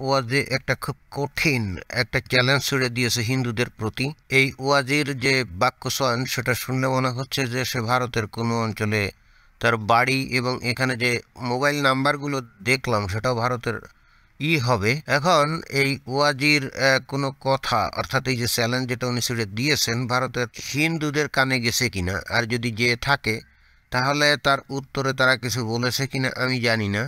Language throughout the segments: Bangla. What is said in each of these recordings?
ওয়াজে একটা খুব কঠিন একটা চ্যালেঞ্জ ছুড়ে দিয়েছে হিন্দুদের প্রতি। এই ওয়াজির যে বাক্য চয়ন সেটা শুনলে মনে হচ্ছে যে সে ভারতের কোনো অঞ্চলে তার বাড়ি, এবং এখানে যে মোবাইল নাম্বারগুলো দেখলাম সেটাও ভারতের হবে। এখন এই ওয়াজির কোনো কথা, অর্থাৎ এই যে চ্যালেঞ্জ যেটা উনি ছুড়ে দিয়েছেন, ভারতের হিন্দুদের কানে গেছে কিনা, আর যদি যে থাকে তাহলে তার উত্তরে তারা কিছু বলেছে কিনা আমি জানি না।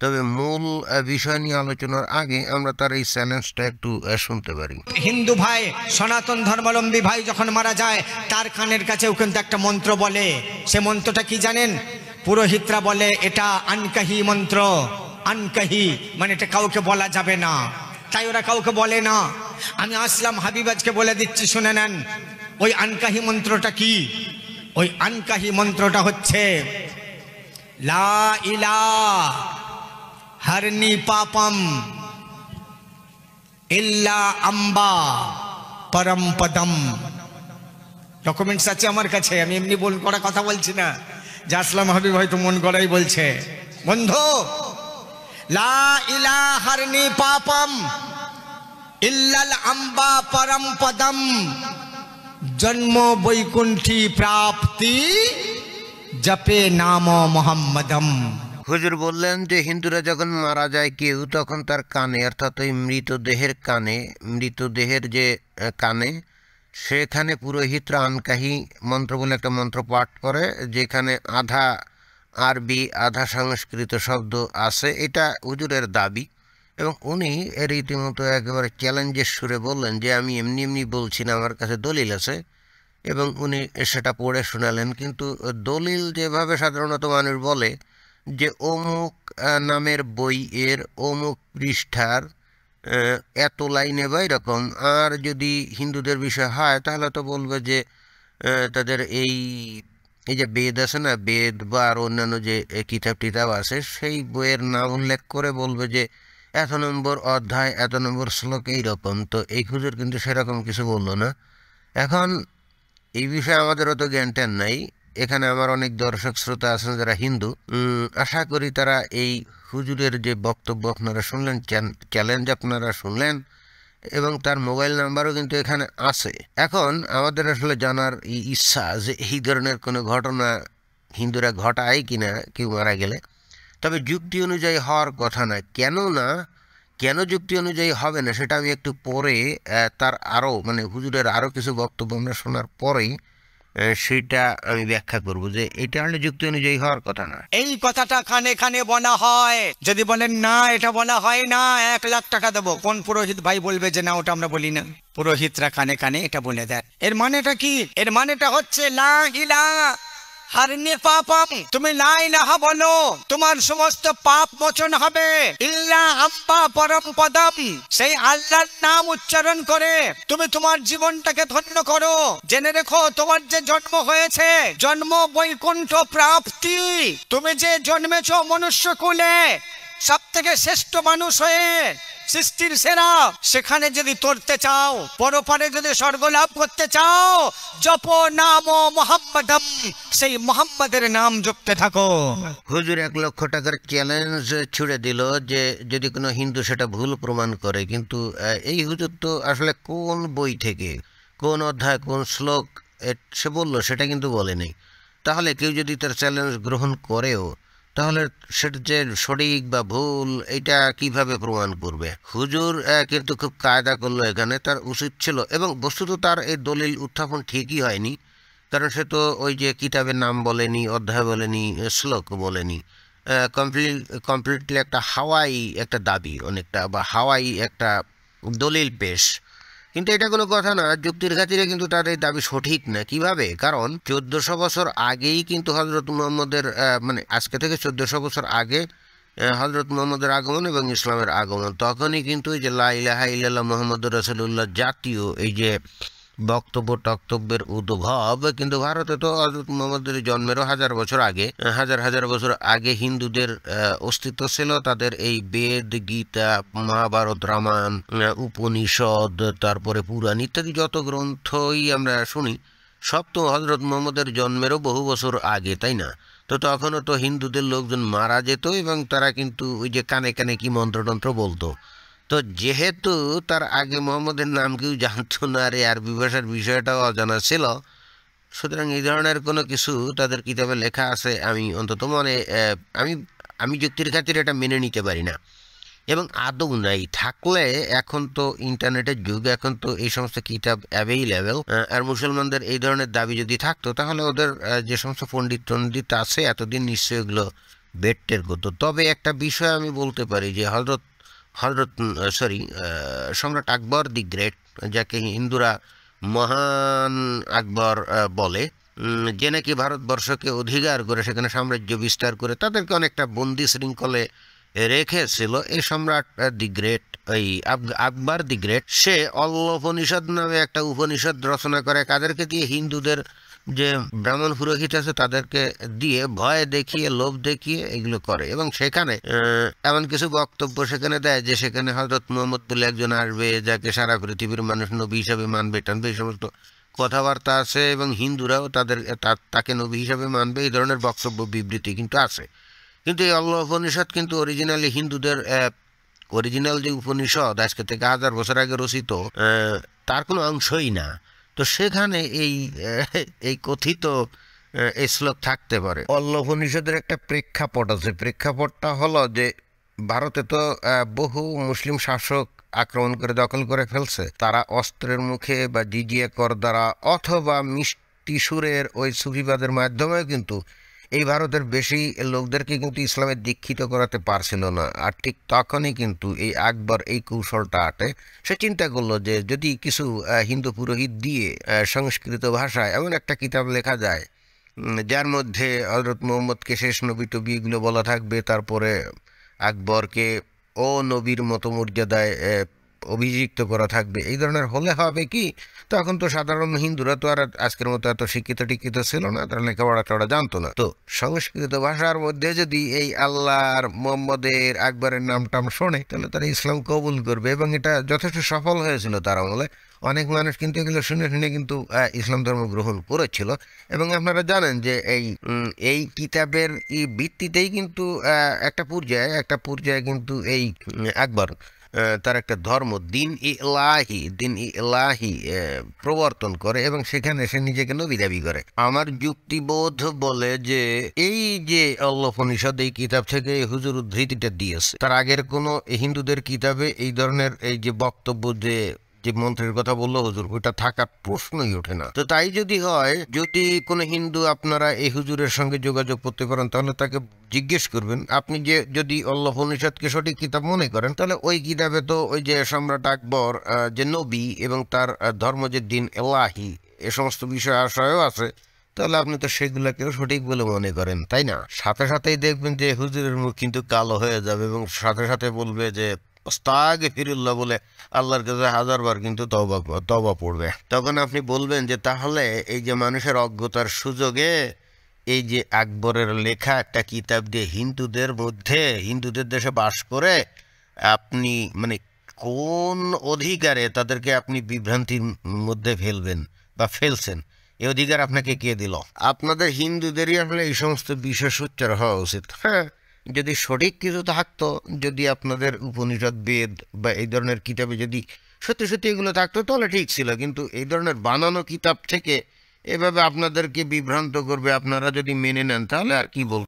তবে মূল বিষয় নিয়ে আলোচনার আগে আমরা তার এই চ্যালেঞ্জটা একটু শুনতে পারি। হিন্দু ভাই, সনাতন ধর্মাবলম্বী ভাই যখন মারা যায় তার কানের কাছেও কিন্তু একটা মন্ত্র বলে। সে মন্ত্রটা কি জানেন? পুরোহিতরা বলে এটা আনকাহি মন্ত্র। আনকাহি মানে এটা কাউকে বলা যাবে না, তাই ওরা কাউকে বলে না। আমি আসলাম হাবিবাজকে বলে দিচ্ছি, শুনে নেন ওই আনকাহি মন্ত্রটা কি। ওই আনকাহি মন্ত্রটা হচ্ছে লা ইলাহা হরনি পাপম ইল্লা আম্বা পরম পদম। ডকুমেন্টস আছে আমার কাছে, আমি এমনি বল করা কথা বলছি না, যে আসলাম হাবিব হয়তো মন গড়াই বলছে। বন্ধু, লা ইলাহা হরনি পাপম ইল্লাল আম্বা পরম পদম জন্ম বৈকুণ্ঠী প্রাপ্তি জপে নাম মোহাম্মদম। হুজুর বললেন যে হিন্দুরা যখন মারা যায় কেউ, তখন তার কানে, অর্থাৎ ওই মৃতদেহের কানে, মৃতদেহের যে কানে, সেখানে পুরোহিতরা আনকাহি মন্ত্র বলে একটা মন্ত্র পাঠ করে, যেখানে আধা আরবি আধা সংস্কৃত শব্দ আছে। এটা হুজুরের দাবি, এবং উনি রীতিমতো একেবারে চ্যালেঞ্জের সুরে বললেন যে আমি এমনি এমনি বলছি না, আমার কাছে দলিল আছে, এবং উনি সেটা পড়ে শোনালেন। কিন্তু দলিল যেভাবে সাধারণত মানুষ বলে যে অমুক নামের বই এর অমুক পৃষ্ঠার এত লাইনে বা এরকম, আর যদি হিন্দুদের বিষয় হয় তাহলে তো বলবে যে তাদের এই এই যে বেদ আছে না, বেদ বা আর অন্যান্য যে কিতাব টিতাব আছে, সেই বইয়ের নাম উল্লেখ করে বলবে যে এত নম্বর অধ্যায় এত নম্বর শ্লোক এইরকম। তো এই হুজুর কিন্তু সেরকম কিছু বললো না। এখন এই বিষয়ে আমাদের অত জ্ঞান ট্যান নাই। এখানে আমার অনেক দর্শক শ্রোতা আছেন যারা হিন্দু, আশা করি তারা এই হুজুরের যে বক্তব্য আপনারা শুনলেন, চ্যালেঞ্জ আপনারা শুনলেন, এবং তার মোবাইল নাম্বারও কিন্তু এখানে আছে। এখন আমাদের আসলে জানার ইচ্ছা যে এই ধরনের কোনো ঘটনা হিন্দুরা ঘটায় কিনা কেউ মারা গেলে। তবে যুক্তি অনুযায়ী হওয়ার কথা না। কেন যুক্তি অনুযায়ী হবে না সেটা আমি একটু পরে তার আরও মানে হুজুরের আরও কিছু বক্তব্য আমরা শোনার পরেই সেটা আমি ব্যাখ্যা করব যে এটা হলে যুক্তি অনুযায়ী হওয়ার কথা না। এই কথাটা কানে কানে বলা হয়, যদি বলেন না এটা বলা হয় না 1,00,000 টাকা দেবো। কোন পুরোহিত ভাই বলবে যে না ওটা আমরা বলি না? পুরোহিতরা কানে কানে এটা বলে দেয়। এর মানেটা কি? এর মানেটা হচ্ছে লা ইলাহা হরনি পাপম, তুমি লা ইলাহা বলো, তোমার সমস্ত পাপ মোচন হবে। ইল্লা আম্বা পরম পদম, সেই আল্লাহর নাম উচ্চারণ করে তুমি তোমার জীবনটাকে ধন্য করো। জেনে রেখো তোমার যে জন্ম হয়েছে, জন্ম বৈকুণ্ঠ প্রাপ্তি। তুমি যে জন্মেছো মনুষ্য কুলে সব থেকে শ্রেষ্ঠ মানুষ হয়ে, সৃষ্টির সেরা, সেখানে যদি তরতে চাও, পরপারে যদি স্বর্গ লাভ করতে চাও, জপ নাম মোহাম্মদম, সেই মোহাম্মদের নাম জপতে থাকো। হুজুর 1,00,000 টাকার চ্যালেঞ্জ ছুড়ে দিল যে যদি কোনো হিন্দু সেটা ভুল প্রমাণ করে। কিন্তু এই হুজুর তো আসলে কোন বই থেকে, কোন অধ্যায়, কোন শ্লোক সে বললো সেটা কিন্তু বলেনি। তাহলে কেউ যদি তার চ্যালেঞ্জ গ্রহণ করেও, তাহলে সেটা যে সঠিক বা ভুল এটা কিভাবে প্রমাণ করবে? হুজুর কিন্তু খুব কায়দা করলো এখানে। তার উচিত ছিল, এবং বস্তুত তার এই দলিল উত্থাপন ঠিকই হয়নি, কারণ সে তো ওই যে কিতাবের নাম বলেনি, অধ্যায় বলেনি, শ্লোক বলেনি। কমপ্লিটলি একটা হাওয়াই একটা দাবি অনেকটা, বা হাওয়াই একটা দলিল পেশ। কিন্তু এটা কোনো কথা না, যুক্তির খাতিরে কিন্তু তার এই দাবি সঠিক না। কিভাবে? কারণ 1400 বছর আগেই কিন্তু হজরত মুহাম্মদের মানে আজকে থেকে 1400 বছর আগে হজরত মুহাম্মদের আগমন এবং ইসলামের আগমন, তখনই কিন্তু এই যে লা ইলাহা ইল্লাল্লাহ মুহাম্মাদুর রাসূলুল্লাহ জাতীয় এই যে বক্তব্যের উদ্ভব কিন্তু ভারতে তো হযরত মুহাম্মদের জন্মেরও হাজার হাজার বছর আগে হিন্দুদের অস্তিত্ব ছিল। তাদের এই বেদ, গীতা, মহাভারত, রামায়ণ, উপনিষদ, তারপরে পুরাণ ইত্যাদি যত গ্রন্থই আমরা শুনি সব তো হজরত মুহাম্মদের জন্মেরও বহু বছর আগে, তাই না? তো তখনও তো হিন্দুদের লোকজন মারা যেত এবং তারা কিন্তু ওই যে কানে কানে কি মন্ত্রতন্ত্র বলতো। তো যেহেতু তার আগে মোহাম্মদের নাম কেউ জানতো না আর এই আরবি ভাষার বিষয়টাও অজানা ছিল, সুতরাং এই ধরনের কোনো কিছু তাদের কিতাবে লেখা আছে আমি অন্তত মনে আমি আমি যুক্তির খাতিরে এটা মেনে নিতে পারি না। এবং আদৌ নাই থাকলে এখন তো ইন্টারনেটের যুগ, এখন তো এই সমস্ত কিতাব অ্যাভেইলেবল। আর মুসলমানদের এই ধরনের দাবি যদি থাকতো তাহলে ওদের যে সমস্ত পণ্ডিত আছে এতদিন নিশ্চয়ই এগুলো বেটের করতো। তবে একটা বিষয় আমি বলতে পারি যে সম্রাট আকবর দি গ্রেট, যাকে হিন্দুরা মহান আকবর বলে, যে নাকি ভারতবর্ষকে অধিকার করে সেখানে সাম্রাজ্য বিস্তার করে তাদেরকে অনেকটা বন্দি শৃঙ্খলে রেখেছিল, এই সম্রাট দি গ্রেট, এই আকবর দি গ্রেট, সে অল্লোপনিষদ নামে একটা উপনিষদ রচনা করে। কাদেরকে দিয়ে? হিন্দুদের যে ব্রাহ্মণ পুরোহিত আছে তাদেরকে দিয়ে ভয় দেখিয়ে, লোভ দেখিয়ে এগুলো করে। এবং সেখানে এমন কিছু বক্তব্য সেখানে দেয় যে সেখানে হযরত মুহাম্মদ বলে একজন আসবে যাকে সারা পৃথিবীর মানুষ নবী হিসাবে মানবে টানবে, এই সমস্ত কথাবার্তা আছে। এবং হিন্দুরাও তাকে নবী হিসাবে মানবে, এই ধরনের বক্তব্য বিবৃতি কিন্তু আছে। কিন্তু এই অল্লাহ উপনিষদ কিন্তু অরিজিনালি হিন্দুদের অরিজিনাল যে উপনিষদ আজকে থেকে 1000 বছর আগে রচিত, তার কোনো অংশই না। তো সেখানে এই কথিত এই শ্লোক থাকতে পারে। অল্লাহ উপনিষদের একটা প্রেক্ষাপট আছে। প্রেক্ষাপটটা হলো যে ভারতে তো বহু মুসলিম শাসক আক্রমণ করে দখল করে ফেলছে। তারা অস্ত্রের মুখে বা জিজিয়া কর দ্বারা অথবা মিষ্টি সুরের ওই সুফিবাদের মাধ্যমেও কিন্তু এই ভারতের বেশি লোকদেরকে কিন্তু ইসলামে দীক্ষিত করাতে পারছিল না। আর ঠিক তখনই কিন্তু এই আকবর এই কৌশলটা আটে। সে চিন্তা করলো যে যদি কিছু হিন্দু পুরোহিত দিয়ে সংস্কৃত ভাষায় এমন একটা কিতাব লেখা যায় যার মধ্যে হযরত মুহাম্মদকে শেষ নবী টবি এগুলো বলা থাকবে, তারপরে আকবরকে ও নবীর মতো মর্যাদায় অভিযুক্ত করা থাকবে, এই ধরনের হলে হবে কি, তখন তো সাধারণ হিন্দুরা তো আর আজকের মতো এত শিক্ষিত টিক্ষিত ছিল না, তারা লেখাপড়া টড়া জানতো না। তো সংস্কৃত ভাষার মধ্যে যদি এই আল্লাহর, মোহাম্মদের, আকবরের নাম টাম শোনে তাহলে তারা ইসলাম কবুল করবে। এবং এটা যথেষ্ট সফল হয়েছিল তার আমলে। অনেক মানুষ কিন্তু এগুলো শুনে শুনে কিন্তু ইসলাম ধর্ম গ্রহণ করেছিল। এবং আপনারা জানেন যে এই কিতাবের ভিত্তিতেই কিন্তু একটা পর্যায়ে কিন্তু এই আকবর তার একটা ধর্ম দিন ইলাহি প্রবর্তন করে এবং সেখানে সে নিজেকে নবী দাবি করে। আমার যুক্তিবোধ বলে যে এই যে আল্লাহ উপনিষদ এই কিতাব থেকে হুজুর উদ্ধৃতিটা দিয়েছে, তার আগের কোনো হিন্দুদের কিতাবে এই ধরনের এই যে বক্তব্য যে মন্ত্রের কথা বললো হুজুর, ওইটা থাকার প্রশ্নই ওঠে না। তো তাই যদি হয়, যদি কোনো হিন্দু আপনারা এই হুজুরের সঙ্গে যোগাযোগ করতে পারেন তাহলে তাকে জিজ্ঞেস করবেন, আপনি যে যদি আল্লাহ উপনিষদকে সঠিক কিতাব মনে করেন তাহলে ওই কিতাবে তো ওই যে সম্রাট আকবর যে নবী এবং তার ধর্ম যে দিন এলাহি এ সমস্ত বিষয় আশয়ও আছে, তাহলে আপনি তো সেগুলোকেও সঠিক বলে মনে করেন, তাই না? সাথে সাথেই দেখবেন যে হুজুরের মুখ কিন্তু কালো হয়ে যাবে এবং সাথে সাথে বলবে যে আস্তাগফিরুল্লাহ বলে আল্লাহর কাছে 1000 বার কিন্তু তওবা পড়বে। তখন আপনি বলবেন যে তাহলে এই যে মানুষের অজ্ঞতার সুযোগে এই যে আকবরের লেখা একটা কিতাব দিয়ে হিন্দুদের দেশে বাস করে আপনি মানে কোন অধিকারে তাদেরকে আপনি বিভ্রান্তির মধ্যে ফেলবেন বা ফেলছেন, এই অধিকার আপনাকে কে দিল? আপনাদের হিন্দুদেরই আসলে এই সমস্ত বিষয় সোচ্চার হওয়া উচিত। হ্যাঁ, যদি সঠিক কিছু থাকতো, যদি আপনাদের উপনিষদ বেদ বা এই ধরনের কিতাবে যদি সত্যি সত্যি এগুলো থাকতো তাহলে ঠিক ছিল। কিন্তু এই ধরনের বানানো কিতাব থেকে এভাবে আপনাদেরকে বিভ্রান্ত করবে, আপনারা যদি মেনে নেন তাহলে আর কি বলবো।